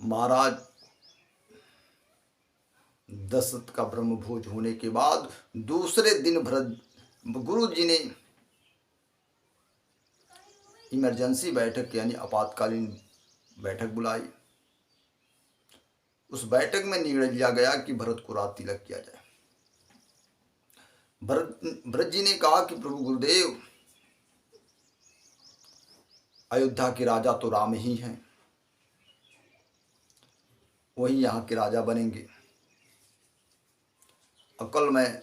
महाराज दशरथ का ब्रह्म भोज होने के बाद दूसरे दिन भरत गुरु जी ने इमरजेंसी बैठक यानी आपातकालीन बैठक बुलाई। उस बैठक में निर्णय लिया गया कि भरत को रात तिलक किया जाए। भरत जी ने कहा कि प्रभु गुरुदेव, अयोध्या के राजा तो राम ही हैं, वही यहाँ के राजा बनेंगे। अकल में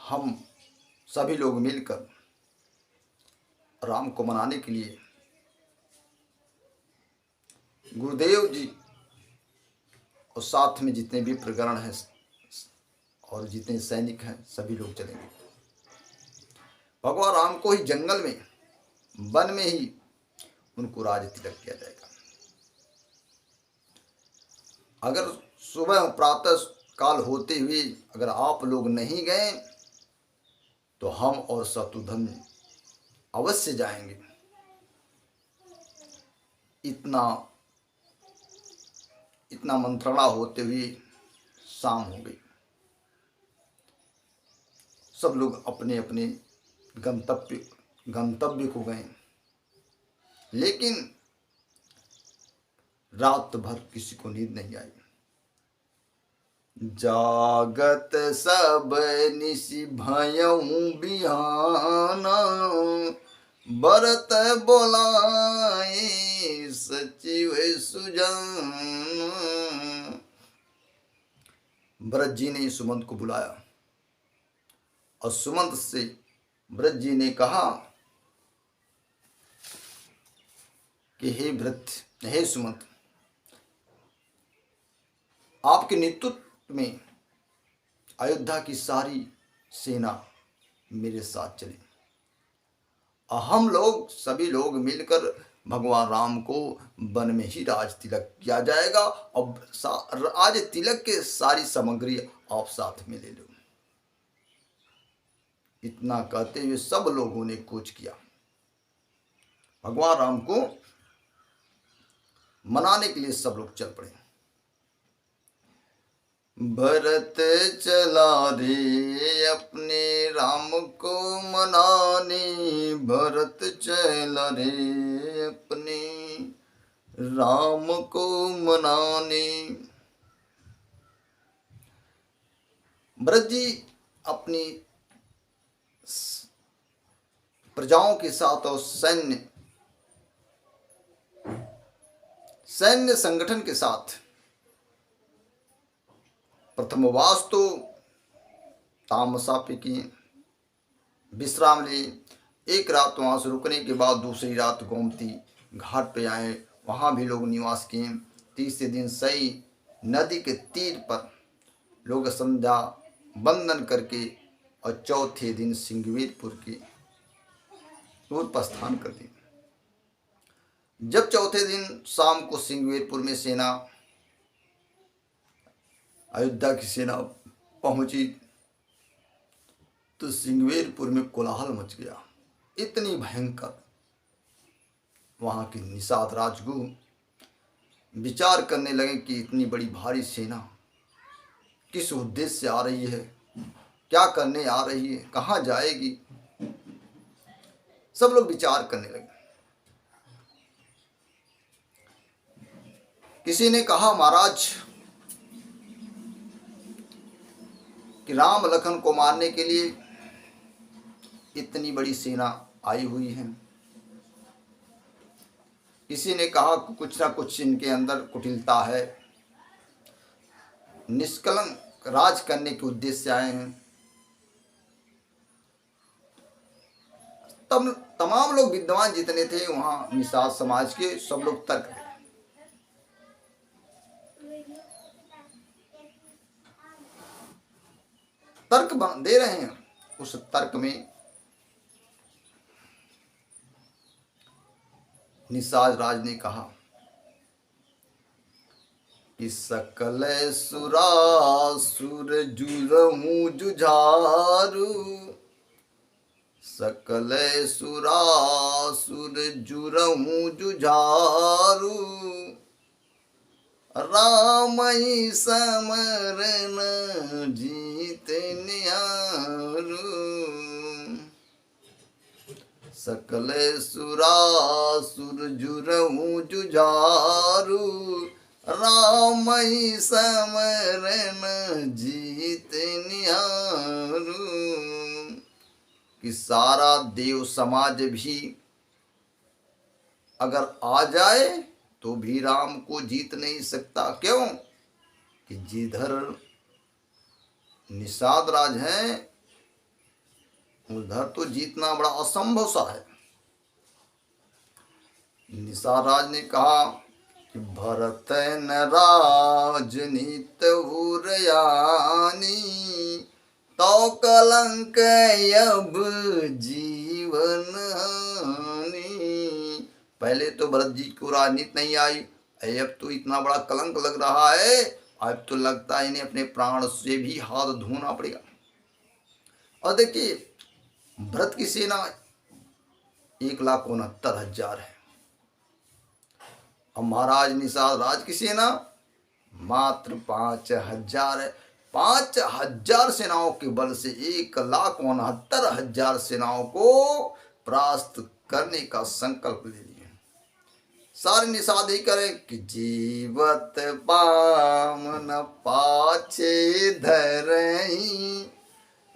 हम सभी लोग मिलकर राम को मनाने के लिए गुरुदेव जी और साथ में जितने भी प्रगण हैं और जितने सैनिक हैं सभी लोग चलेंगे। भगवान राम को ही जंगल में, वन में ही उनको राज तिलक किया जाएगा। अगर सुबह प्रातः काल होते हुए अगर आप लोग नहीं गए तो हम और शत्रुघ्न अवश्य जाएंगे। इतना मंत्रणा होते हुए शाम हो गई। सब लोग अपने अपने गंतव्य को गए, लेकिन रात भर किसी को नींद नहीं आई। जागत सब निशि भयउ बिहाना, भरत बोलाए सचिव सुजान। भरत जी ने सुमंत को बुलाया और सुमंत से भरत जी ने कहा कि हे सुमंत, आपके नेतृत्व में अयोध्या की सारी सेना मेरे साथ चले। हम लोग सभी लोग मिलकर भगवान राम को वन में ही राज तिलक किया जाएगा और आज तिलक के सारी सामग्री आप साथ में ले लो। इतना कहते हुए सब लोगों ने कूच किया। भगवान राम को मनाने के लिए सब लोग चल पड़े। भरत चला रे अपने राम को मनाने, भरत चला रे अपने राम को मनाने। भरत जी अपनी प्रजाओं के साथ और सैन्य संगठन के साथ प्रथमवास तो तामसा पे किए, विश्राम लिए। एक रात वहाँ से रुकने के बाद दूसरी रात गोमती घाट पे आए, वहाँ भी लोग निवास किए। तीसरे दिन सई नदी के तीर पर लोग संध्या बंदन करके और चौथे दिन सिंगवीरपुर की ओर प्रस्थान कर दी। जब चौथे दिन शाम को सिंगवीरपुर में सेना, अयोध्या की सेना पहुंची तो सिंगवीरपुर में कोलाहल मच गया। इतनी भयंकर। वहां के निषाद राजगुरु विचार करने लगे कि इतनी बड़ी भारी सेना किस उद्देश्य से आ रही है, क्या करने आ रही है, कहाँ जाएगी। सब लोग विचार करने लगे। किसी ने कहा, महाराज कि राम लखन को मारने के लिए इतनी बड़ी सेना आई हुई है। किसी ने कहा कुछ ना कुछ इनके अंदर कुटिलता है, निष्कलंक राज करने के उद्देश्य से आए हैं। तब तमाम लोग विद्वान जितने थे वहां निषाद समाज के, सब लोग तर्क दे रहे हैं। उस तर्क में निषाद राज ने कहा कि सकल सुरासुर जुरहूं जुझारू, सकल सुरासुर जुरहूं जुझारू, रामई समरन जीत निहारू। सकल सुरासुर जुरहु जुझारू, रामई समरन जीत निहारू। कि सारा देव समाज भी अगर आ जाए तो भी राम को जीत नहीं सकता। क्यों? कि जिधर निषाद राज है उधर तो जीतना बड़ा असंभव सा है। निषाद राज ने कहा कि भरत न राजनीत हुरयानी, तो कलंक अब जीवन हानि। पहले तो भरत जी को राजनीति नहीं आई, अब तो इतना बड़ा कलंक लग रहा है, अब तो लगता है इन्हें अपने प्राण से भी हाथ धोना पड़ेगा। और देखिए भरत की सेना 1,69,000 है, और महाराज निषाद राज की सेना मात्र 5,000 है। 5,000 सेनाओं के बल से 1,69,000 सेनाओं को परास्त करने का संकल्प ले लिए। सारे निषाद ही करें कि जीवत बामन पाछे धरई,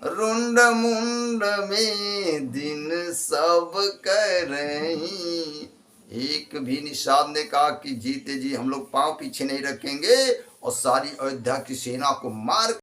रुंड मुंड में दिन सब करई। एक भी निषाद ने कहा कि जीते जी हम लोग पांव पीछे नहीं रखेंगे और सारी अयोध्या की सेना को मार